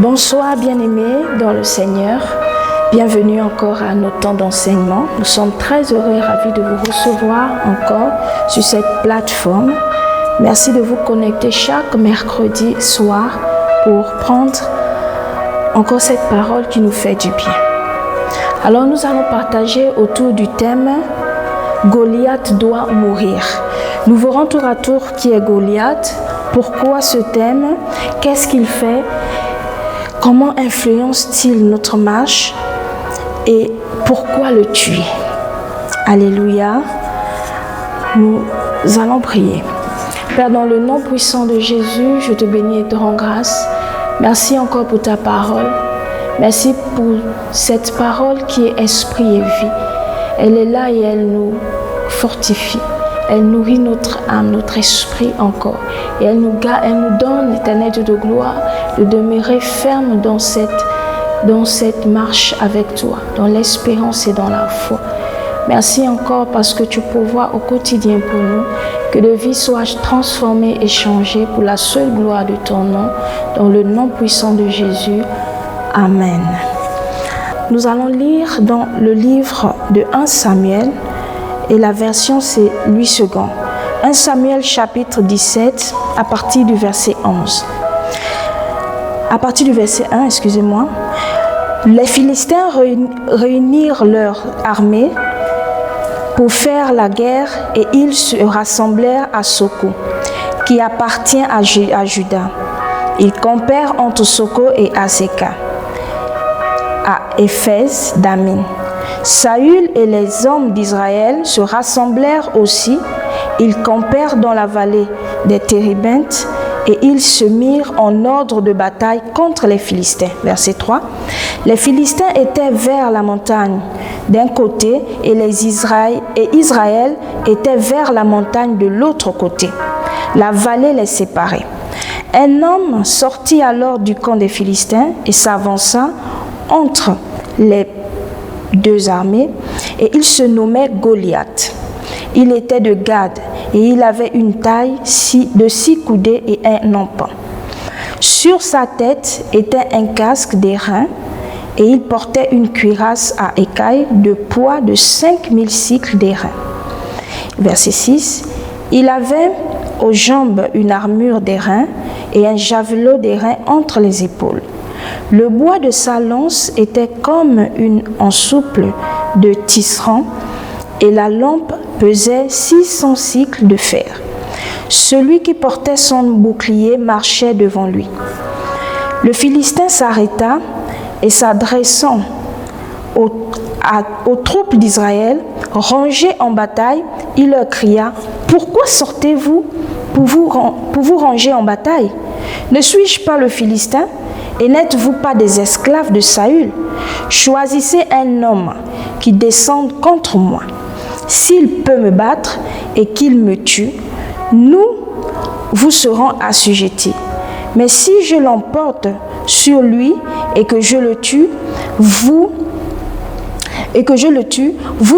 Bonsoir bien-aimés dans le Seigneur, bienvenue encore à notre temps d'enseignement. Nous sommes très heureux et ravis de vous recevoir encore sur cette plateforme. Merci de vous connecter chaque mercredi soir pour prendre encore cette parole qui nous fait du bien. Alors nous allons partager autour du thème « Goliath doit mourir ». Nous verrons tour à tour qui est Goliath, pourquoi ce thème, qu'est-ce qu'il fait, comment influence-t-il notre marche et pourquoi le tuer. Alléluia. Nous allons prier. Père, dans le nom puissant de Jésus, je te bénis et te rends grâce. Merci encore pour ta parole. Merci pour cette parole qui est esprit et vie. Elle est là et elle nous fortifie. Elle nourrit notre âme, notre esprit encore. Et elle nous donne, Éternel Dieu de gloire, de demeurer ferme dans cette marche avec toi, dans l'espérance et dans la foi. Merci encore parce que tu pourvois au quotidien pour nous, que nos vies soient transformées et changées pour la seule gloire de ton nom, dans le nom puissant de Jésus. Amen. Nous allons lire dans le livre de 1 Samuel, et la version c'est Louis II. 1 Samuel chapitre 17 à partir du verset 11. À partir du verset 1, excusez-moi. Les Philistins réunirent leur armée pour faire la guerre et ils se rassemblèrent à Soko, qui appartient à Juda. Ils campèrent entre Soko et Azekah, à Éphèse d'Amin. Saül et les hommes d'Israël se rassemblèrent aussi. Ils campèrent dans la vallée des Térébintes et ils se mirent en ordre de bataille contre les Philistins. Verset 3. Les Philistins étaient vers la montagne d'un côté et Israël était vers la montagne de l'autre côté. La vallée les séparait. Un homme sortit alors du camp des Philistins et s'avança entre les deux armées et il se nommait Goliath. Il était de Gad et il avait une taille de 6 coudées et un empan. Sur sa tête était un casque d'airain et il portait une cuirasse à écailles de poids de 5000 cycles d'airain. Verset 6. Il avait aux jambes une armure d'airain et un javelot d'airain entre les épaules. Le bois de sa lance était comme une ensouple de tisserand et la lampe pesait 600 cycles de fer. Celui qui portait son bouclier marchait devant lui. Le Philistin s'arrêta et s'adressant aux troupes d'Israël, rangées en bataille, il leur cria « Pourquoi sortez-vous pour vous ranger en bataille? Ne suis-je pas le Philistin ? Et n'êtes-vous pas des esclaves de Saül? Choisissez un homme qui descende contre moi. S'il peut me battre et qu'il me tue, nous vous serons assujettis. Mais si je l'emporte sur lui et que je le tue, vous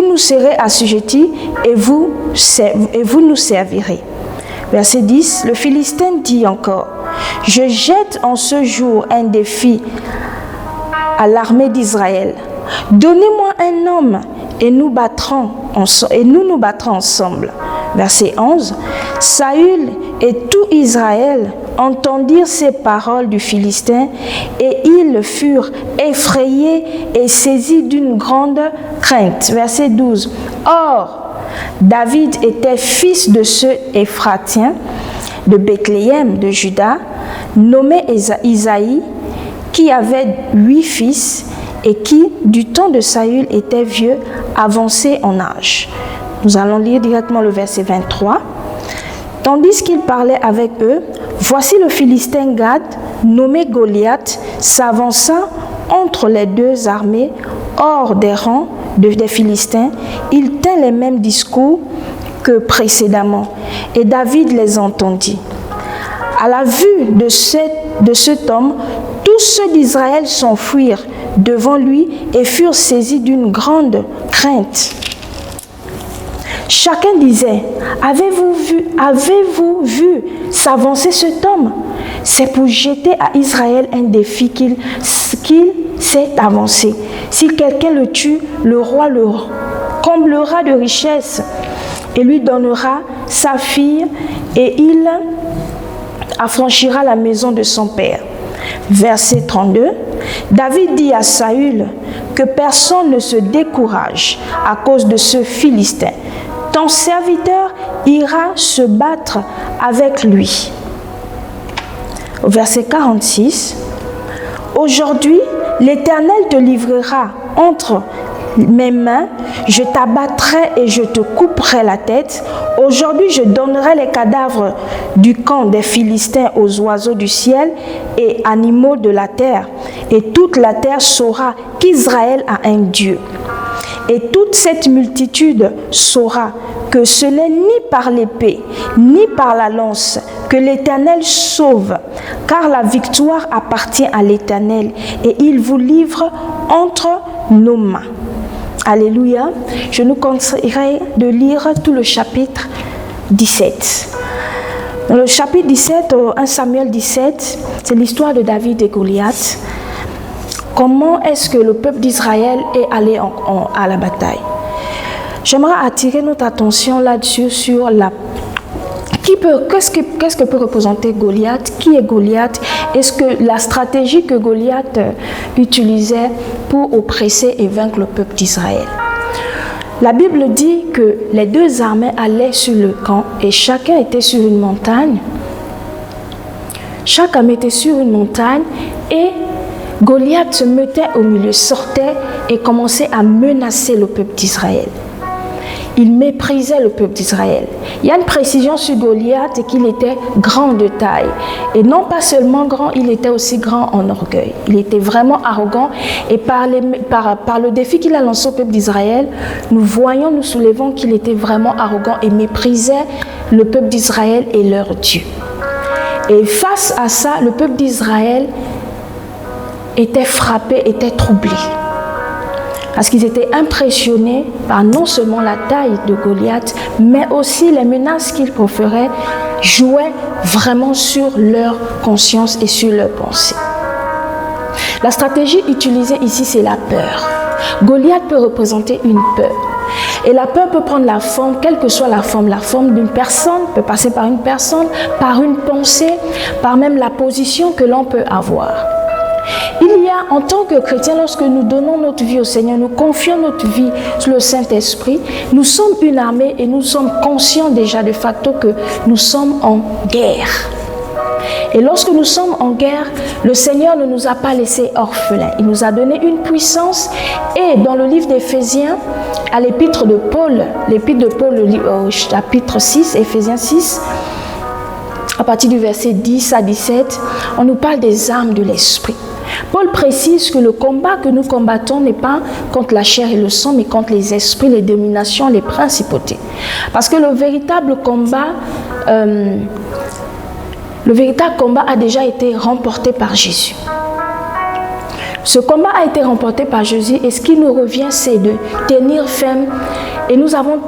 nous serez assujettis et vous nous servirez. Verset 10, le Philistin dit encore, « Je jette en ce jour un défi à l'armée d'Israël. Donnez-moi un homme et nous nous battrons ensemble. » Verset 11, Saül et tout Israël entendirent ces paroles du Philistin et ils furent effrayés et saisis d'une grande crainte. Verset 12, Or, David était fils de ce Éphratien de Bethléem de Juda, nommé Isaïe, qui avait 8 fils et qui, du temps de Saül, était vieux, avancé en âge. Nous allons lire directement le verset 23. Tandis qu'il parlait avec eux, voici le Philistin Gad, nommé Goliath, s'avança entre les deux armées, hors des rangs des Philistins. Il tint les mêmes discours que précédemment, et David les entendit. À la vue de cet homme, tous ceux d'Israël s'enfuirent devant lui et furent saisis d'une grande crainte. Chacun disait, avez-vous vu s'avancer cet homme? c'est pour jeter à Israël un défi qu'il s'est avancé. Si quelqu'un le tue, le roi le comblera de richesses et lui donnera sa fille et il affranchira la maison de son père. Verset 32, David dit à Saül que personne ne se décourage à cause de ce Philistin. Ton serviteur ira se battre avec lui. Au verset 46, aujourd'hui, l'Éternel te livrera entre mes mains, je t'abattrai et je te couperai la tête. Aujourd'hui, je donnerai les cadavres du camp des Philistins aux oiseaux du ciel et animaux de la terre. Et toute la terre saura qu'Israël a un Dieu. Et toute cette multitude saura que ce n'est ni par l'épée, ni par la lance que l'Éternel sauve, car la victoire appartient à l'Éternel et il vous livre entre nos mains. Alléluia. Je nous conseillerais de lire tout le chapitre 17. Dans le chapitre 17, 1 Samuel 17, c'est l'histoire de David et Goliath. Comment est-ce que le peuple d'Israël est allé à la bataille? J'aimerais attirer notre attention là-dessus sur qu'est-ce que peut représenter Goliath? Qui est Goliath? Est-ce que la stratégie que Goliath utilisait pour oppresser et vaincre le peuple d'Israël? La Bible dit que les deux armées allaient sur le camp et chacun était sur une montagne. Chaque armée était sur une montagne et Goliath se mettait au milieu, sortait et commençait à menacer le peuple d'Israël. Il méprisait le peuple d'Israël. Il y a une précision sur Goliath et qu'il était grand de taille. Et non pas seulement grand, il était aussi grand en orgueil. Il était vraiment arrogant et par le défi qu'il a lancé au peuple d'Israël, nous soulevons qu'il était vraiment arrogant et méprisait le peuple d'Israël et leur Dieu. Et face à ça, le peuple d'Israël était frappé, était troublé. Parce qu'ils étaient impressionnés par non seulement la taille de Goliath, mais aussi les menaces qu'il proférait jouaient vraiment sur leur conscience et sur leur pensée. La stratégie utilisée ici, c'est la peur. Goliath peut représenter une peur. Et la peur peut prendre la forme, quelle que soit la forme d'une personne, peut passer par une personne, par une pensée, par même la position que l'on peut avoir. Il y a, en tant que chrétiens, lorsque nous donnons notre vie au Seigneur, nous confions notre vie sur le Saint-Esprit, nous sommes une armée et nous sommes conscients déjà de facto que nous sommes en guerre. Et lorsque nous sommes en guerre, le Seigneur ne nous a pas laissés orphelins. Il nous a donné une puissance. Et dans le livre d'Éphésiens, à l'épître de Paul, au chapitre 6, Éphésiens 6, à partir du verset 10 à 17, on nous parle des armes de l'esprit. Paul précise que le combat que nous combattons n'est pas contre la chair et le sang, mais contre les esprits, les dominations, les principautés. Parce que le véritable combat a déjà été remporté par Jésus. Ce combat a été remporté par Jésus et ce qui nous revient, c'est de tenir ferme. Et nous avons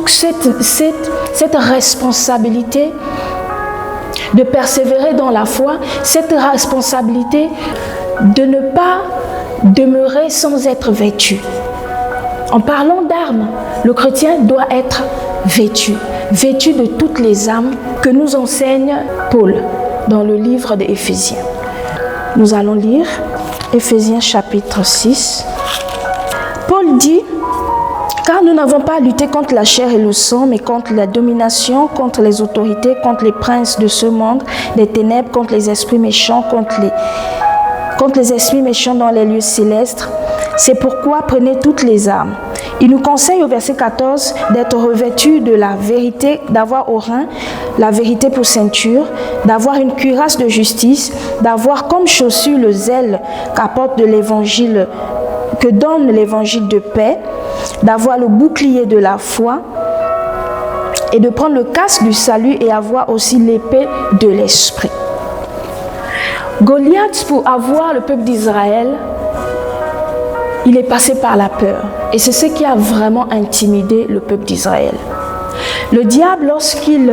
cette responsabilité de persévérer dans la foi, cette responsabilité de ne pas demeurer sans être vêtu. En parlant d'armes, le chrétien doit être vêtu de toutes les armes que nous enseigne Paul dans le livre d'Éphésiens. Nous allons lire Éphésiens chapitre 6. Paul dit: car nous n'avons pas à lutter contre la chair et le sang, mais contre la domination, contre les autorités, contre les princes de ce monde, des ténèbres, contre les esprits méchants, contre les esprits méchants dans les lieux célestes. C'est pourquoi prenez toutes les armes. Il nous conseille au verset 14 d'être revêtus de la vérité, d'avoir au rein la vérité pour ceinture, d'avoir une cuirasse de justice, d'avoir comme chaussure le zèle qu'apporte de l'évangile, que donne l'évangile de paix, d'avoir le bouclier de la foi et de prendre le casque du salut et avoir aussi l'épée de l'esprit. Goliath, pour avoir le peuple d'Israël, il est passé par la peur. Et c'est ce qui a vraiment intimidé le peuple d'Israël. Le diable, lorsqu'il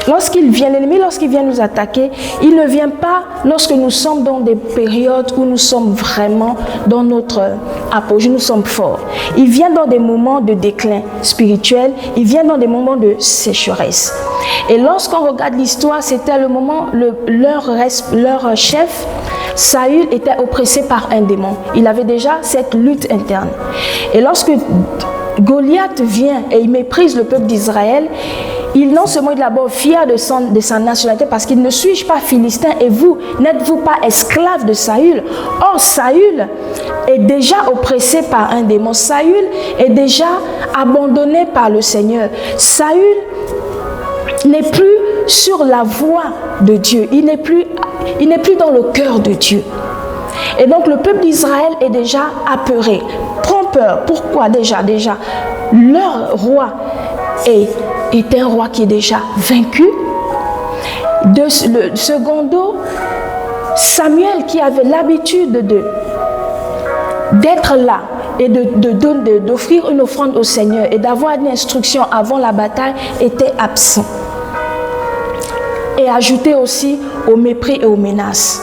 L'ennemi, lorsqu'il vient nous attaquer, il ne vient pas lorsque nous sommes dans des périodes où nous sommes vraiment dans notre apogée, nous sommes forts. Il vient dans des moments de déclin spirituel, il vient dans des moments de sécheresse. Et lorsqu'on regarde l'histoire, c'était le moment, leur chef, Saül, était oppressé par un démon. Il avait déjà cette lutte interne. Et lorsque Goliath vient et il méprise le peuple d'Israël, il non seulement est d'abord fier de sa nationalité parce qu'il ne suis-je pas philistin et vous, n'êtes-vous pas esclave de Saül? Or, Saül est déjà oppressé par un démon. Saül est déjà abandonné par le Seigneur. Saül n'est plus sur la voie de Dieu. Il n'est plus dans le cœur de Dieu. Et donc, le peuple d'Israël est déjà apeuré, prend peur. Pourquoi déjà? Leur roi est un roi qui est déjà vaincu. Secondo, Samuel qui avait l'habitude d'être là et d'offrir une offrande au Seigneur et d'avoir une instruction avant la bataille était absent. Et ajouté aussi au mépris et aux menaces.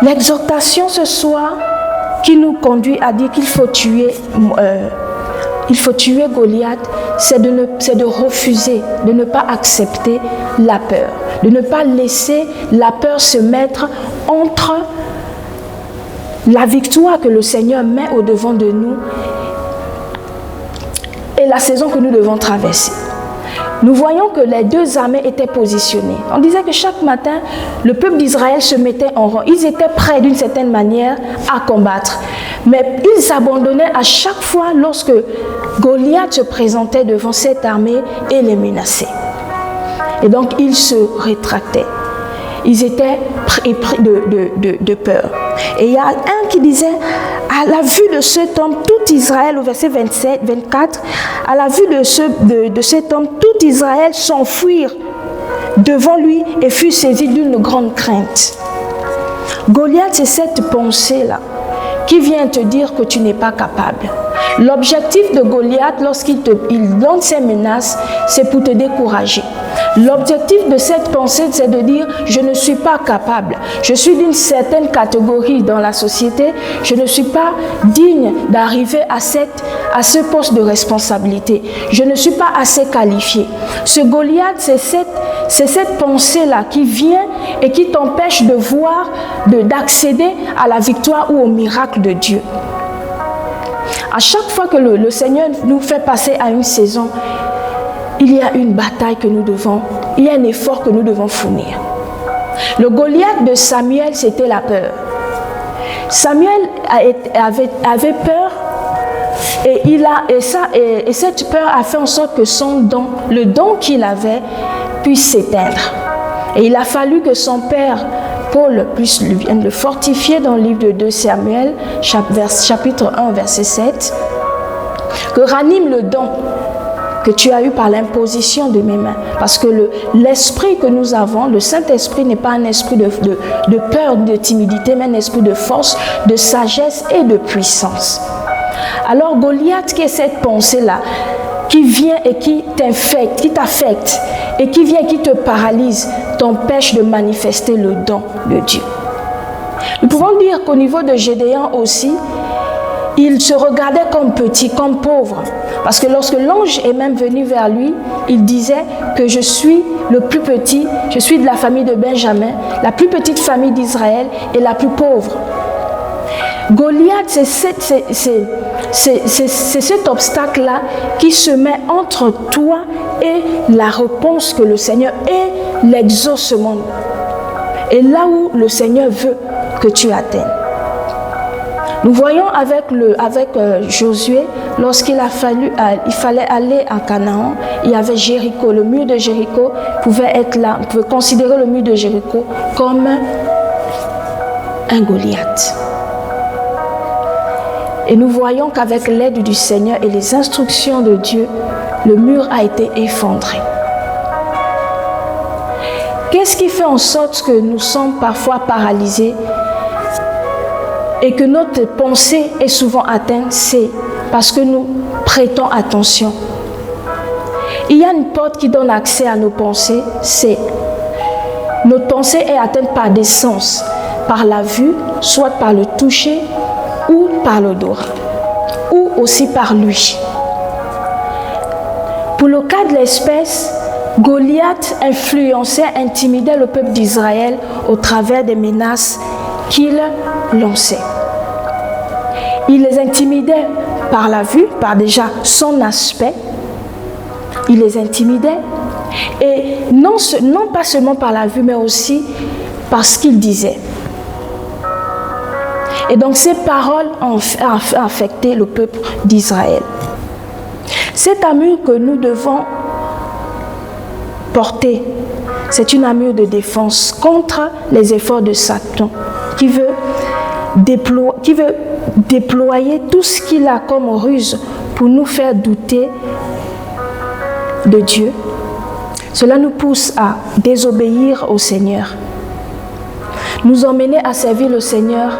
L'exhortation ce soir qui nous conduit à dire qu'il faut tuer Goliath, c'est de refuser, de ne pas accepter la peur, de ne pas laisser la peur se mettre entre la victoire que le Seigneur met au-devant de nous et la saison que nous devons traverser. Nous voyons que les deux armées étaient positionnées. On disait que chaque matin, le peuple d'Israël se mettait en rang. Ils étaient prêts d'une certaine manière à combattre. Mais ils s'abandonnaient à chaque fois lorsque Goliath se présentait devant cette armée et les menaçait. Et donc, ils se rétractaient. Ils étaient pris de peur. Et il y a un qui disait, à la vue de cet homme, tout Israël, au verset 24, à la vue de cet homme, tout Israël s'enfuit devant lui et fut saisi d'une grande crainte. Goliath, c'est cette pensée-là qui vient te dire que tu n'es pas capable. L'objectif de Goliath, lorsqu'il lance ses menaces, c'est pour te décourager. L'objectif de cette pensée, c'est de dire « je ne suis pas capable, je suis d'une certaine catégorie dans la société, je ne suis pas digne d'arriver à ce poste de responsabilité, je ne suis pas assez qualifié ». Ce Goliath, c'est cette pensée-là qui vient et qui t'empêche de voir, d'accéder à la victoire ou au miracle de Dieu. À chaque fois que le Seigneur nous fait passer à une saison, il y a une bataille que nous devons, il y a un effort que nous devons fournir. Le Goliath de Samuel, c'était la peur. Samuel avait peur et cette peur a fait en sorte que son don, le don qu'il avait, puisse s'éteindre. Et il a fallu que son père, Paul, puisse le fortifier dans le livre de 2 Samuel, chapitre 1, verset 7, que ranime le don que tu as eu par l'imposition de mes mains. Parce que l'esprit que nous avons, le Saint-Esprit n'est pas un esprit de peur, de timidité, mais un esprit de force, de sagesse et de puissance. Alors Goliath, qui est cette pensée-là, qui vient et qui t'affecte, et qui vient et qui te paralyse, t'empêche de manifester le don de Dieu. Nous pouvons dire qu'au niveau de Gédéon aussi, il se regardait comme petit, comme pauvre. Parce que lorsque l'ange est même venu vers lui, il disait que je suis le plus petit, je suis de la famille de Benjamin, la plus petite famille d'Israël et la plus pauvre. Goliath, c'est cet obstacle-là qui se met entre toi et la réponse que le Seigneur et l'exaucement. Et là où le Seigneur veut que tu atteignes. Nous voyons avec Josué, lorsqu'il fallait aller à Canaan, il y avait Jéricho. Le mur de Jéricho pouvait être là. On pouvait considérer le mur de Jéricho comme un Goliath. Et nous voyons qu'avec l'aide du Seigneur et les instructions de Dieu, le mur a été effondré. Qu'est-ce qui fait en sorte que nous sommes parfois paralysés et que notre pensée est souvent atteinte? C'est parce que nous prêtons attention. Il y a une porte qui donne accès à nos pensées, c'est notre pensée est atteinte par des sens, par la vue, soit par le toucher ou par l'odorat, ou aussi par lui. Pour le cas de l'espèce, Goliath influençait, intimidait le peuple d'Israël au travers des menaces qu'il lançait. Il les intimidait par la vue, par déjà son aspect. Il les intimidait, et non pas seulement par la vue, mais aussi par ce qu'il disait. Et donc ces paroles ont affecté le peuple d'Israël. Cette armure que nous devons porter, c'est une armure de défense contre les efforts de Satan, qui veut déployer tout ce qu'il a comme ruse pour nous faire douter de Dieu. Cela nous pousse à désobéir au Seigneur, nous emmener à servir le Seigneur,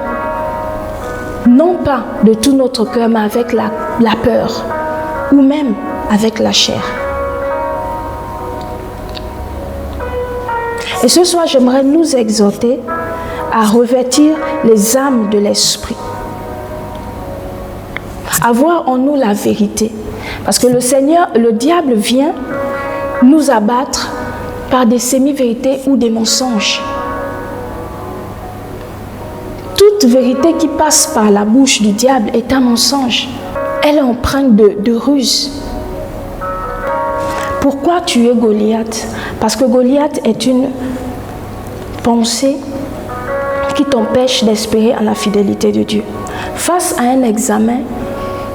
non pas de tout notre cœur, mais avec la peur, ou même avec la chair. Et ce soir, j'aimerais nous exhorter à revêtir les armes de l'esprit, avoir en nous la vérité. Parce que le diable vient nous abattre par des semi-vérités ou des mensonges. Toute vérité qui passe par la bouche du diable est un mensonge. Elle est empreinte de ruse. Pourquoi tuer Goliath? Parce que Goliath est une pensée qui t'empêche d'espérer en la fidélité de Dieu. Face à un examen,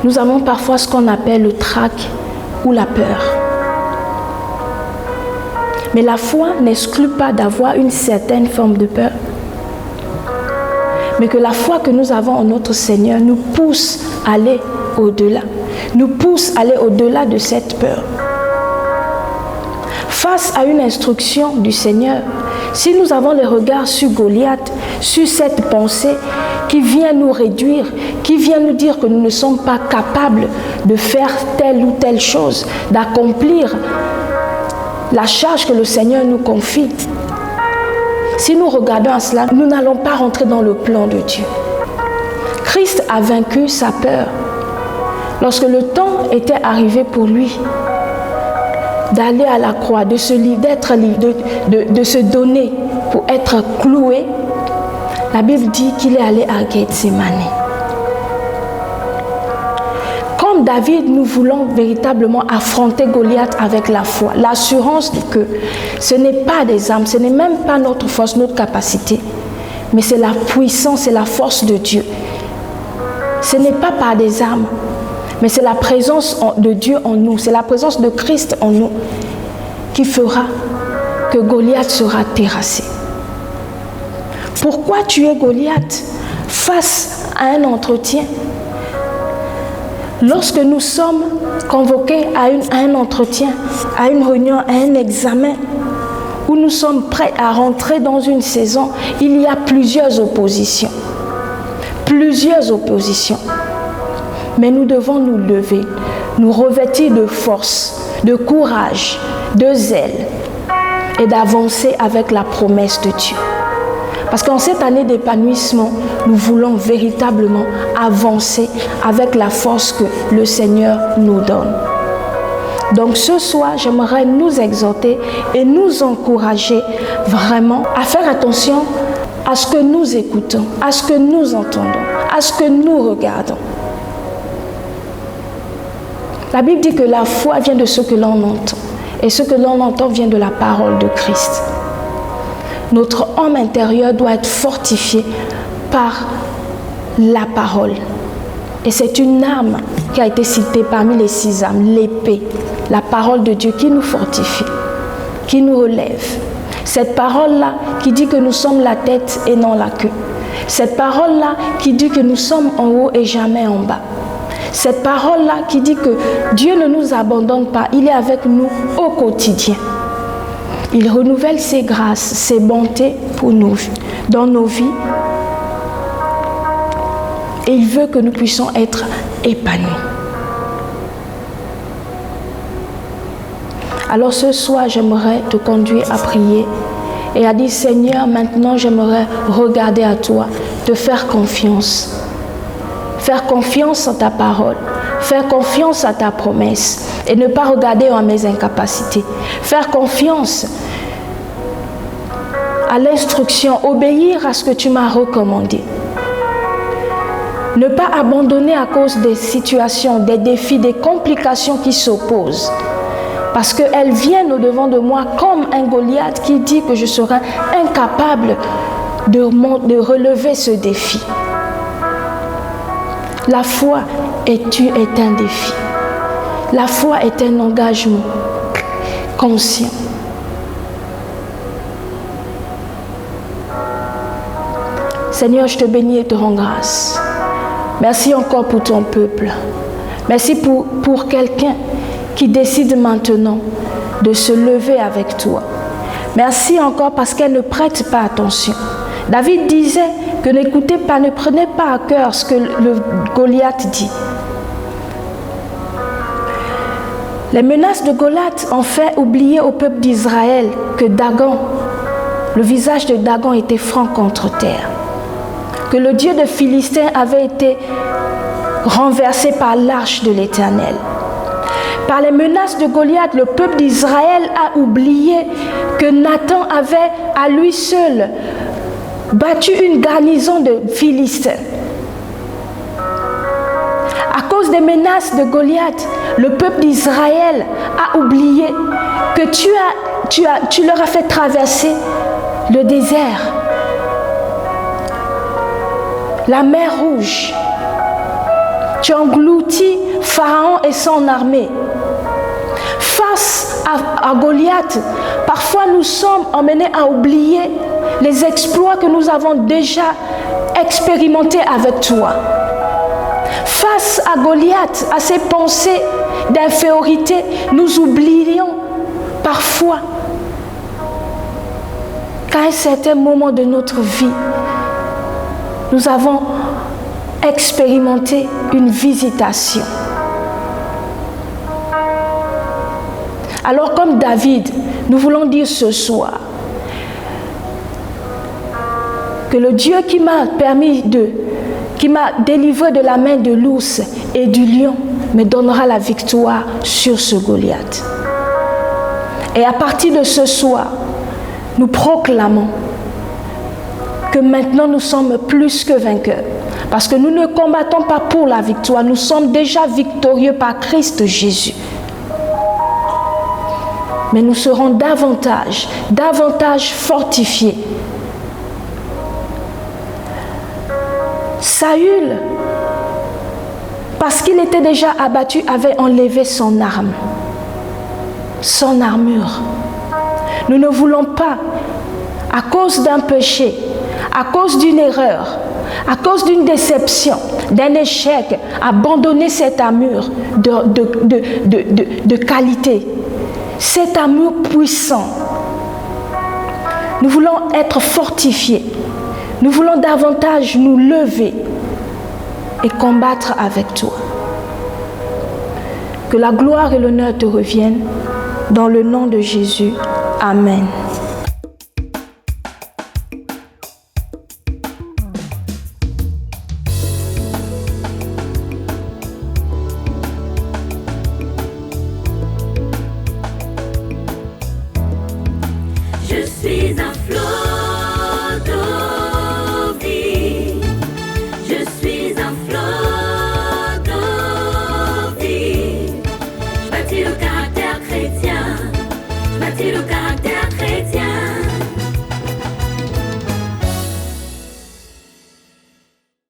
nous avons parfois ce qu'on appelle le trac ou la peur. Mais la foi n'exclut pas d'avoir une certaine forme de peur. Mais que la foi que nous avons en notre Seigneur nous pousse à aller au-delà. Nous pousse à aller au-delà de cette peur. Face à une instruction du Seigneur, si nous avons les regards sur Goliath, sur cette pensée qui vient nous réduire, qui vient nous dire que nous ne sommes pas capables de faire telle ou telle chose, d'accomplir la charge que le Seigneur nous confie, si nous regardons à cela, nous n'allons pas rentrer dans le plan de Dieu. Christ a vaincu sa peur. Lorsque le temps était arrivé pour lui d'aller à la croix, de se livrer, d'être libre, de se donner pour être cloué, la Bible dit qu'il est allé à Gethsémani. Comme David, nous voulons véritablement affronter Goliath avec la foi, l'assurance que ce n'est pas des armes, ce n'est même pas notre force, notre capacité, mais c'est la puissance, c'est la force de Dieu. Ce n'est pas par des armes, mais c'est la présence de Dieu en nous, c'est la présence de Christ en nous qui fera que Goliath sera terrassé. Pourquoi tuer Goliath face à un entretien? Lorsque nous sommes convoqués à un entretien, à une réunion, à un examen, où nous sommes prêts à rentrer dans une saison, il y a plusieurs oppositions. Plusieurs oppositions. Mais nous devons nous lever, nous revêtir de force, de courage, de zèle et d'avancer avec la promesse de Dieu. Parce qu'en cette année d'épanouissement, nous voulons véritablement avancer avec la force que le Seigneur nous donne. Donc ce soir, j'aimerais nous exhorter et nous encourager vraiment à faire attention à ce que nous écoutons, à ce que nous entendons, à ce que nous regardons. La Bible dit que la foi vient de ce que l'on entend. Et ce que l'on entend vient de la parole de Christ. Notre homme intérieur doit être fortifié par la parole. Et c'est une arme qui a été citée parmi les 6 armes, l'épée, la parole de Dieu qui nous fortifie, qui nous relève. Cette parole-là qui dit que nous sommes la tête et non la queue. Cette parole-là qui dit que nous sommes en haut et jamais en bas. Cette parole-là qui dit que Dieu ne nous abandonne pas, il est avec nous au quotidien. Il renouvelle ses grâces, ses bontés pour nous, dans nos vies. Et il veut que nous puissions être épanouis. Alors ce soir, j'aimerais te conduire à prier et à dire, Seigneur, maintenant j'aimerais regarder à toi, te faire confiance. Faire confiance en ta parole, faire confiance à ta promesse et ne pas regarder à mes incapacités. Faire confiance à l'instruction, obéir à ce que tu m'as recommandé. Ne pas abandonner à cause des situations, des défis, des complications qui s'opposent. Parce qu'elles viennent au-devant de moi comme un Goliath qui dit que je serai incapable de relever ce défi. La foi est un défi. La foi est un engagement conscient. Seigneur, je te bénis et te rends grâce. Merci encore pour ton peuple. Merci pour quelqu'un qui décide maintenant de se lever avec toi. Merci encore parce qu'elle ne prête pas attention. David disait que n'écoutez pas, ne prenez pas à cœur ce que le Goliath dit. Les menaces de Goliath ont fait oublier au peuple d'Israël que Dagon, le visage de Dagon était franc contre terre. Que le Dieu de Philistin avait été renversé par l'arche de l'Éternel. Par les menaces de Goliath, le peuple d'Israël a oublié que Nathan avait à lui seul battu une garnison de Philistins. À cause des menaces de Goliath, le peuple d'Israël a oublié que tu leur as fait traverser le désert, la mer Rouge. Tu as englouti Pharaon et son armée. Face à Goliath, parfois nous sommes emmenés à oublier les exploits que nous avons déjà expérimentés avec toi. Face à Goliath, à ses pensées d'infériorité, nous oublions parfois qu'à un certain moment de notre vie, nous avons expérimenté une visitation. Alors comme David, nous voulons dire ce soir que le Dieu qui m'a délivré de la main de l'ours et du lion me donnera la victoire sur ce Goliath. Et à partir de ce soir, nous proclamons que maintenant nous sommes plus que vainqueurs. Parce que nous ne combattons pas pour la victoire, nous sommes déjà victorieux par Christ Jésus. Mais nous serons davantage fortifiés. Saül, parce qu'il était déjà abattu, avait enlevé son arme, son armure. Nous ne voulons pas, à cause d'un péché, à cause d'une erreur, à cause d'une déception, d'un échec, abandonner cette armure de qualité, cette armure puissante. Nous voulons être fortifiés. Nous voulons davantage nous lever et combattre avec toi. Que la gloire et l'honneur te reviennent dans le nom de Jésus. Amen. Le caractère